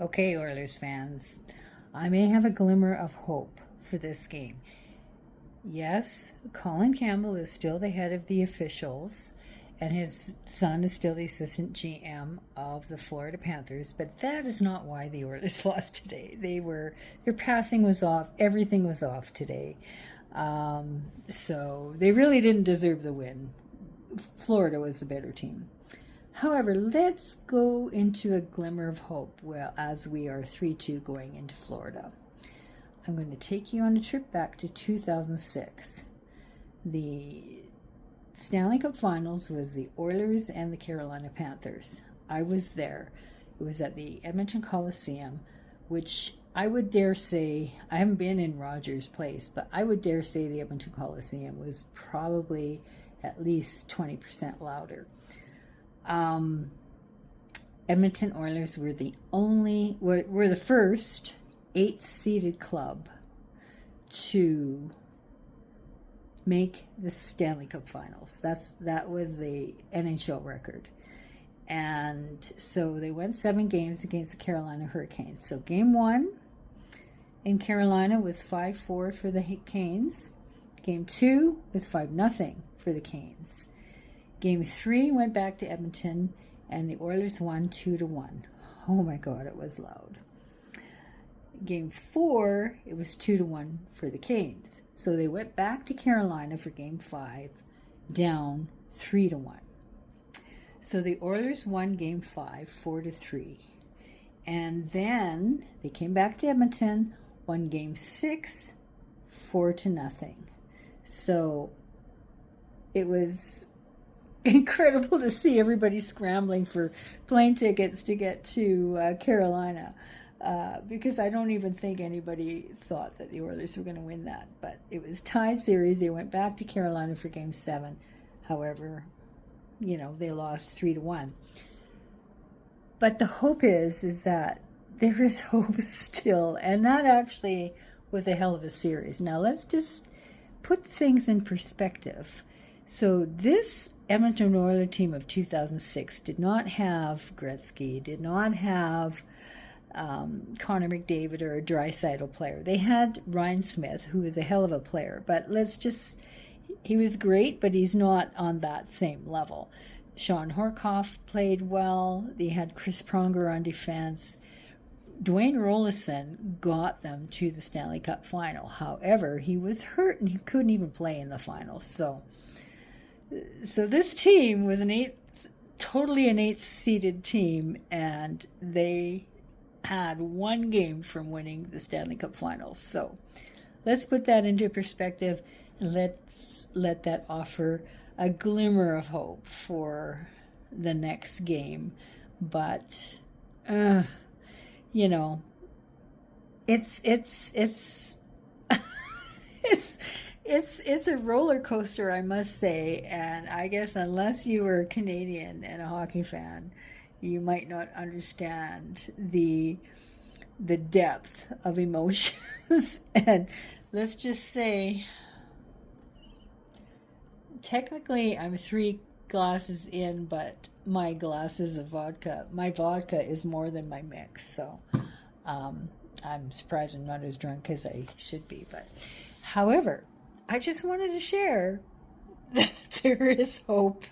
Okay, Oilers fans, I may have a glimmer of hope for this game. Yes, Colin Campbell is still the head of the officials, and his son is still the assistant GM of the Florida Panthers, but that is not why the Oilers lost today. Their passing was off, everything was off today. So they really didn't deserve the win. Florida was the better team. However, let's go into a glimmer of hope as we are 3-2 going into Florida. I'm going to take you on a trip back to 2006. The Stanley Cup Finals was the Oilers and the Carolina Panthers. I was there. It was at the Edmonton Coliseum, which I would dare say, I haven't been in Rogers Place, but I would dare say the Edmonton Coliseum was probably at least 20% louder. Edmonton Oilers were the first 8th seeded club to make the Stanley Cup Finals. That was the NHL record. And so they went 7 games against the Carolina Hurricanes. So game 1 in Carolina was 5-4 for the Canes. Game 2 was 5-0 for the Canes. Game 3 went back to Edmonton, and the Oilers won 2-1. Oh my God, it was loud. Game 4, it was 2-1 for the Canes. So they went back to Carolina for Game 5, down 3-1. So the Oilers won Game 5, 4-3. And then they came back to Edmonton, won Game 6, 4-0. So it was incredible to see everybody scrambling for plane tickets to get to Carolina, because I don't even think anybody thought that the Oilers were going to win that. But it was tied series. They went back to Carolina for Game 7. However, they lost 3-1. But the hope is that there is hope still, and that actually was a hell of a series. Now let's just put things in perspective. So this Edmonton Oilers team of 2006 did not have Gretzky, did not have Connor McDavid or a Draisaitl player. They had Ryan Smith, who was a hell of a player, but he was great, but he's not on that same level. Sean Horkoff played well. They had Chris Pronger on defense. Dwayne Rollison got them to the Stanley Cup final. However, he was hurt and he couldn't even play in the finals. So this team was totally an 8th seeded team, and they had 1 game from winning the Stanley Cup Finals. So let's put that into perspective, and let's let that offer a glimmer of hope for the next game. But it's it's a roller coaster, I must say, and I guess unless you were a Canadian and a hockey fan, you might not understand the depth of emotions. And let's just say, technically I'm 3 glasses in, but my glasses of vodka, my vodka is more than my mix. So I'm surprised I'm not as drunk as I should be. But however, I just wanted to share that there is hope